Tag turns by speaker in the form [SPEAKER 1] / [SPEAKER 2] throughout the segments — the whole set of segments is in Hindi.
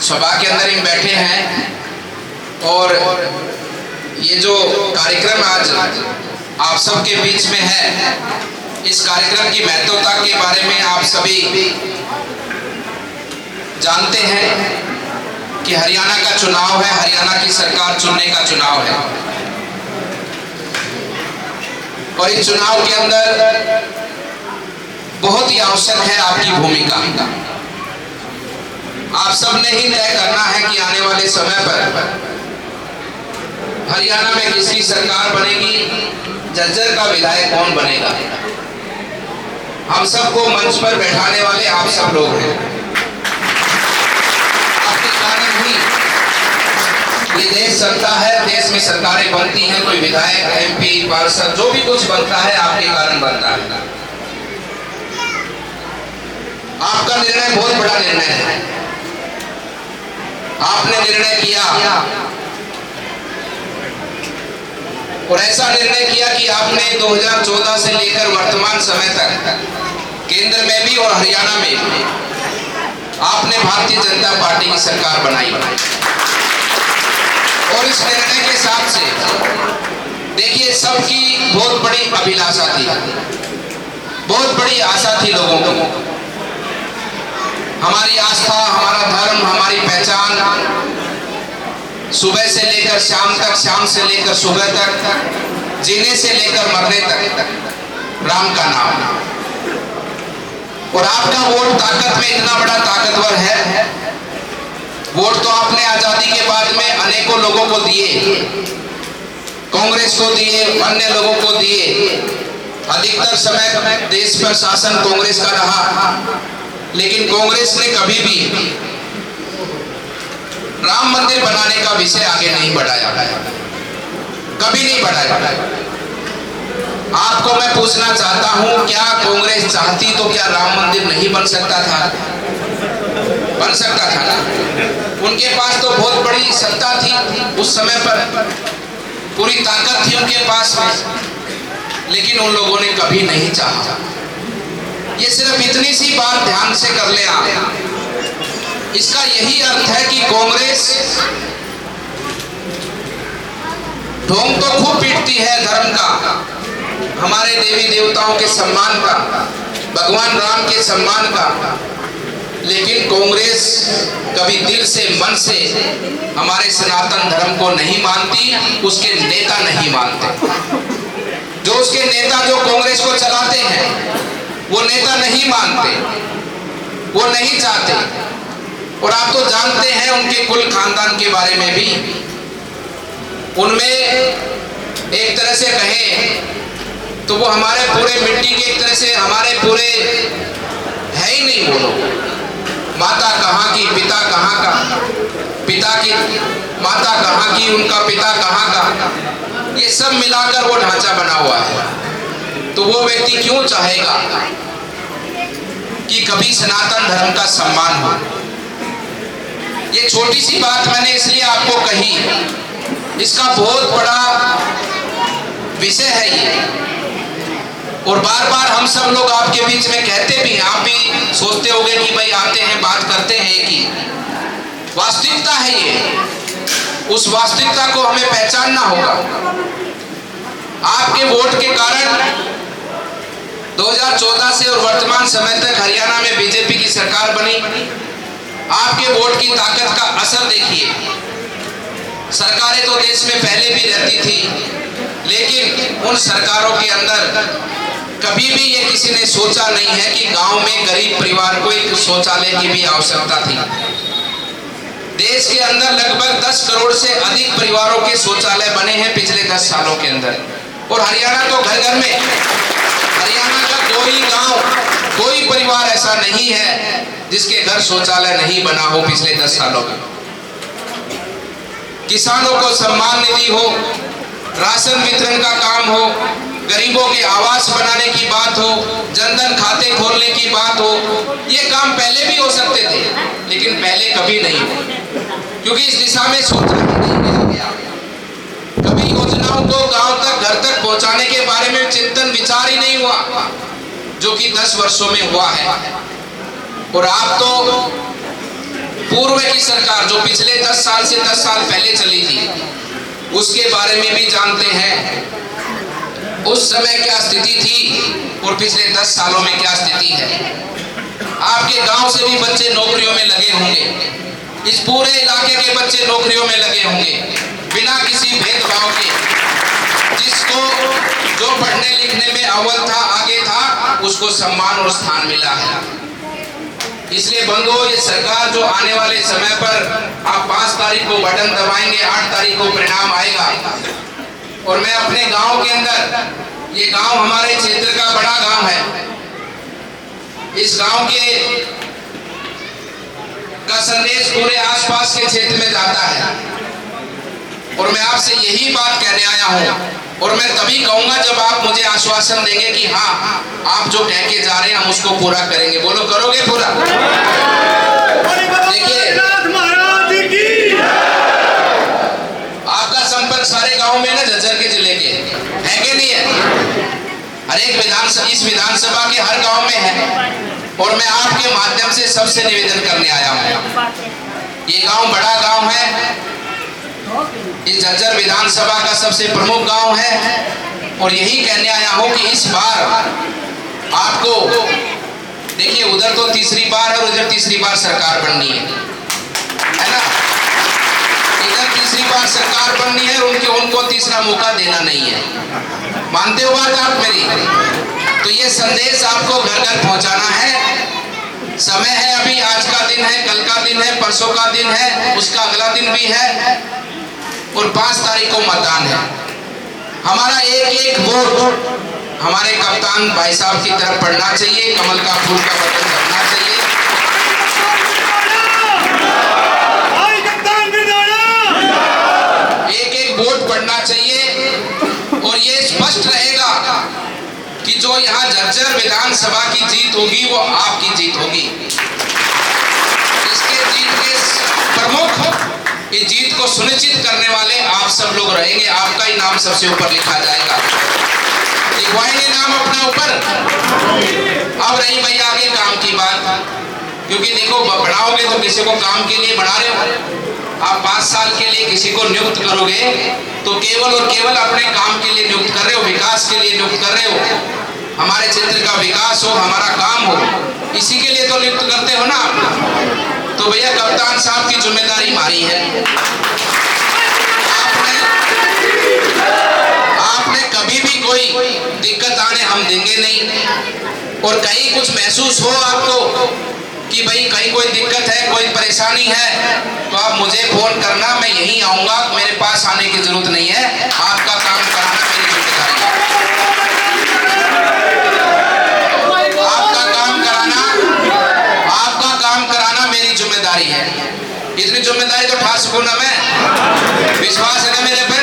[SPEAKER 1] सभा के अंदर हम बैठे हैं और ये जो कार्यक्रम आज आप सबके बीच में है, इस कार्यक्रम की महत्वता के बारे में आप सभी जानते हैं कि हरियाणा का चुनाव है, हरियाणा की सरकार चुनने का चुनाव है और इस चुनाव के अंदर बहुत ही आवश्यक है आपकी भूमिका। आप सब ने ही तय करना है कि आने वाले समय पर हरियाणा में किसकी सरकार बनेगी, झज्जर का विधायक कौन बनेगा। हम सबको मंच पर बैठाने वाले आप सब लोग हैं। आपके कारण ही ये देश चलता है, देश में सरकारें बनती हैं, कोई विधायक, एमपी, पार्षद जो भी कुछ बनता है आपके कारण बनता है। आपका निर्णय बहुत बड़ा निर्णय है। आपने निर्णय किया और ऐसा निर्णय किया कि आपने 2014 से लेकर वर्तमान समय तक केंद्र में भी और हरियाणा में भी आपने भारतीय जनता पार्टी की सरकार बनाई और इस निर्णय के हिसाब से देखिए सबकी बहुत बड़ी अभिलाषा थी, बहुत बड़ी आशा थी लोगों को। हमारी आस्था, हमारा धर्म, हमारी पहचान सुबह से लेकर शाम तक, शाम से लेकर सुबह तक, जीने से लेकर मरने तक राम का नाम। और आपका वोट ताकत में इतना बड़ा ताकतवर है। वोट तो आपने आजादी के बाद में अनेकों लोगों को दिए, कांग्रेस को दिए, अन्य लोगों को दिए। अधिकतर समय देश पर शासन कांग्रेस का रहा, लेकिन कांग्रेस ने कभी भी राम मंदिर बनाने का विषय आगे नहीं बढ़ाया, कभी नहीं बढ़ाया। आपको मैं पूछना चाहता हूं, क्या कांग्रेस चाहती तो क्या राम मंदिर नहीं बन सकता था? बन सकता था ना। उनके पास तो बहुत बड़ी सत्ता थी उस समय पर, पूरी ताकत थी उनके पास में, लेकिन उन लोगों ने कभी नहीं चाहा। ये सिर्फ इतनी सी बात ध्यान से कर ले आप। इसका यही अर्थ है कि कांग्रेस ढोंग तो खूब पीटती है धर्म का, हमारे देवी देवताओं के सम्मान का, भगवान राम के सम्मान का, लेकिन कांग्रेस कभी दिल से, मन से हमारे सनातन धर्म को नहीं मानती, उसके नेता नहीं मानते। जो उसके नेता जो कांग्रेस को चलाते हैं वो नेता नहीं मानते, वो नहीं चाहते। और आप तो जानते हैं उनके कुल खानदान के बारे में भी। उनमें एक तरह से कहें तो वो हमारे पूरे मिट्टी के, एक तरह से हमारे पूरे है ही नहीं वो लोग। माता कहाँ की, पिता कहाँ का, पिता की माता कहाँ की, उनका पिता कहाँ का, ये सब मिलाकर वो ढांचा बना हुआ है। तो वो व्यक्ति क्यों चाहेगा कि कभी सनातन धर्म का सम्मान हो? ये छोटी सी बात मैंने इसलिए आपको कही, इसका बहुत बड़ा विषय है ये। और बार बार हम सब लोग आपके बीच में कहते भी हैं, आप भी सोचते होंगे कि भाई आते हैं, बात करते हैं कि वास्तविकता है ये। उस वास्तविकता को हमें पहचानना होगा। आपके वोट के कारण 2014 से और वर्तमान समय तक हरियाणा में बीजेपी की सरकार बनी। आपके वोट की ताकत का असर देखिए। सरकारें तो देश में पहले भी रहती थी, लेकिन उन सरकारों के अंदर कभी भी ये किसी ने सोचा नहीं है कि गांव में गरीब परिवार को एक शौचालय की भी आवश्यकता थी। देश के अंदर लगभग 10 करोड़ से अधिक परिवारों के शौचालय बने हैं पिछले 10 सालों के अंदर। और हरियाणा तो घर घर में, हरियाणा का कोई गांव, कोई परिवार ऐसा नहीं है जिसके घर शौचालय नहीं बना हो पिछले 10 सालों में। किसानों को सम्मान निधि हो, राशन वितरण का काम हो, गरीबों के आवास बनाने की बात हो, जनधन खाते खोलने की बात हो, ये काम पहले भी हो सकते थे, लेकिन पहले कभी नहीं हो, क्योंकि इस दिशा में सोचा ही नहीं गया। कभी योजनाओं को गांव तक, घर तक पहुंचाने के बारे में चिंतन विचार ही नहीं हुआ, जो कि 10 वर्षों में हुआ है। और आप तो पूर्व की सरकार जो पिछले 10 साल से 10 साल पहले चली थी उसके बारे में भी जानते हैं। उस समय क्या स्थिति थी और पिछले 10 सालों में क्या स्थिति है। आपके गांव से भी बच्चे नौकरियों में लगे होंगे, इस पूरे इलाके के बच्चे नौकरियों में लगे होंगे बिना किसी भेदभाव के। जिसको जो पढ़ने लिखने में अव्वल था, आगे था, उसको सम्मान और स्थान मिला है। इसलिए बंधुओं, ये सरकार जो आने वाले समय पर आप 5 तारीख को बटन दबाएंगे, 8 तारीख को परिणाम आएगा। और मैं अपने गांव के अंदर, ये गांव हमारे क्षेत्र का बड़ा गांव है, इस गांव के का संदेश पूरे आसपास के क्षेत्र में जाता है। और मैं आपसे यही बात कहने आया हूं, और मैं तभी कहूंगा जब आप मुझे आश्वासन देंगे कि हाँ, आप जो कह के जा रहे हैं हम उसको पूरा करेंगे। बोलो, करोगे पूरा? देखिए, आपका संपर्क सारे गांव में ना झज्जर के जिले के है कि नहीं है? हर एक इस विधानसभा के हर गांव में है। और मैं आपके माध्यम से सबसे निवेदन करने आया हूं, ये गांव बड़ा गांव है, इस झज्जर विधानसभा का सबसे प्रमुख गांव है। और यही कहने आया हूं कि इस बार आपको, देखिए, उधर तो तीसरी बार है और उधर तीसरी बार सरकार बननी है ना? इधर तीसरी बार सरकार बननी है और उनको तीसरा मौका देना नहीं है। मानते हो बात आप मेरी? तो ये संदेश आपको घर घर पहुंचाना है। समय है, अभी आज का दिन है, कल का दिन है, परसों का दिन है, उसका अगला दिन भी है, और 5 तारीख को मतदान है। हमारा एक एक वोट हमारे कप्तान भाई साहब की तरफ पड़ना चाहिए, कमल का फूल का बटन दबना चाहिए। एक एक वोट पड़ना चाहिए। और ये स्पष्ट रहेगा कि जो यहाँ झज्जर विधानसभा की जीत होगी वो आपकी जीत होगी। इसके जीत के प्रमुख, इस जीत को सुनिश्चित करने वाले आप सब लोग रहेंगे। आपका ही नाम सबसे ऊपर लिखा जाएगा। लिखवाएंगे नाम अपना ऊपर। अब रही भाई आगे काम की बात, क्योंकि देखो, बढ़ाओगे तो किसी को काम के लिए बढ़ा रहे हो। आप 5 साल के लिए किसी को नियुक्त करोगे तो केवल और केवल अपने काम के लिए नियुक्त कर रहे हो, विकास के लिए नियुक्त कर रहे हो। हमारे क्षेत्र का विकास हो, हमारा काम हो, इसी के लिए तो नियुक्त करते हो ना आप। तो भैया, कप्तान साहब की जिम्मेदारी हमारी है। आपने कभी भी कोई दिक्कत आने हम देंगे नहीं। और कहीं कुछ महसूस हो आपको कि भाई कहीं कोई दिक्कत है, कोई परेशानी है, तो आप मुझे फोन करना, मैं यहीं आऊंगा। मेरे पास आने की जरूरत नहीं है। आपका काम कराना मेरी जिम्मेदारी है। आपका काम कराना मेरी जिम्मेदारी है। इतनी जिम्मेदारी तो उठा सकूं ना मैं? विश्वास है ना मेरे पे?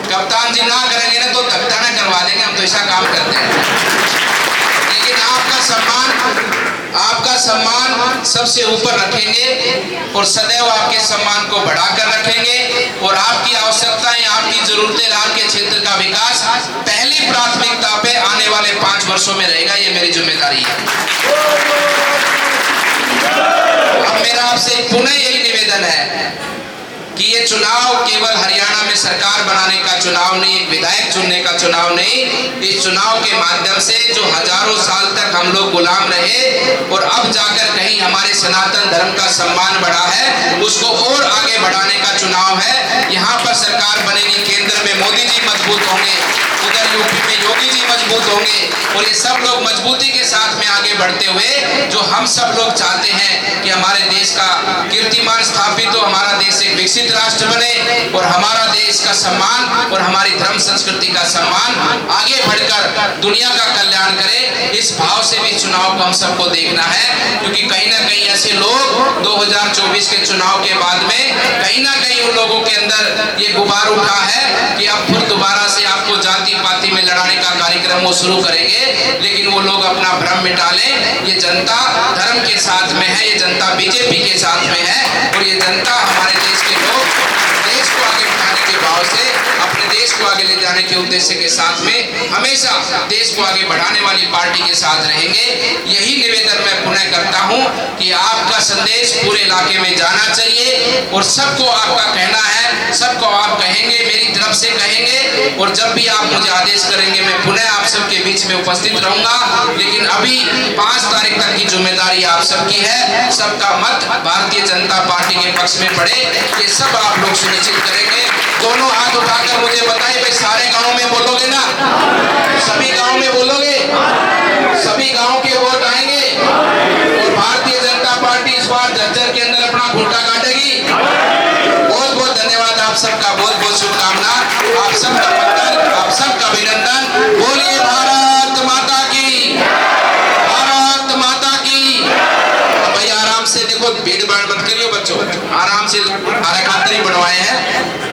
[SPEAKER 1] कप्तान जी ना करेंगे ना तो धक्का ना करवा देंगे, हम तो ऐसा काम करते हैं। लेकिन आपका सम्मान सबसे ऊपर रखेंगे और सदैव आपके सम्मान को बढ़ाकर रखेंगे। और आपकी आवश्यकताएं, आपकी जरूरतें, आपके क्षेत्र का विकास पहली प्राथमिकता पे आने वाले 5 वर्षों में रहेगा। ये मेरी जिम्मेदारी है। अब मेरा आपसे पुनः यही निवेदन है कि ये चुनाव केवल हरियाणा में सरकार बनाने का चुनाव नहीं, एक विधायक चुनने का चुनाव नहीं। इस चुनाव के माध्यम से जो हजारों साल तक हम लोग गुलाम रहे और अब जाकर कहीं हमारे सनातन धर्म का सम्मान बढ़ा है, उसको और आगे बढ़ाने का चुनाव है। यहाँ पर सरकार बनेगी, केंद्र में मोदी जी मजबूत होंगे, उधर यूपी में योगी जी मजबूत होंगे, और ये सब लोग मजबूती के साथ में आगे बढ़ते हुए जो हम सब लोग चाहते हैं कि हमारे देश का कीर्तिमान स्थापित हो, हमारा देश एक विकसित राष्ट्र बने और हमारा देश का सम्मान और हमारी धर्म संस्कृति का सम्मान आगे बढ़कर दुनिया का कल्याण करे। इस भाव से भी चुनाव को हम सबको देखना है, क्योंकि कहीं ना कहीं ऐसे लोग 2024 के चुनाव के बाद में कहीं ना कहीं उन लोगों के अंदर ये गुबार उठा है कि अब फिर दोबारा से आपको जाति पाति में लड़ाने का कार्यक्रम वो शुरू करेंगे। लेकिन वो लोग अपना भ्रम मिटा लें। ये जनता धर्म के साथ में है, ये जनता बीजेपी के साथ में है, और ये जनता हमारे देश के लोग देश को आगे बढ़ाने के भाव से, अपने देश को आगे ले जाने के उद्देश्य के साथ में हमेशा देश को आगे बढ़ाने वाली पार्टी के साथ रहेंगे। यही निवेदन मैं पुनः करता हूं कि आपका संदेश पूरे इलाके में जाना चाहिए और सबको आपका कहना है, सबको आप कहेंगे, मेरी तरफ से कहेंगे, और जब भी आप मुझे आदेश करेंगे मैं पुनः आप सबके बीच में उपस्थित रहूंगा। लेकिन अभी 5 तारीख तक की जिम्मेदारी आप सबकी है। सबका मत भारतीय जनता पार्टी के पक्ष में पड़े, ये सब आप लोग सुनिश्चित करेंगे। दोनों हाथ उठाकर मुझे बताइए भाई, सारे गांव में बोलोगे ना? सभी गांव में बोलोगे? सभी गांव के वोट आएंगे और भारतीय जनता पार्टी इस बार झज्जर के अंदर अपना खूंटा काटेगी। बहुत बहुत धन्यवाद आप सबका, बहुत बहुत शुभकामना आप सबका।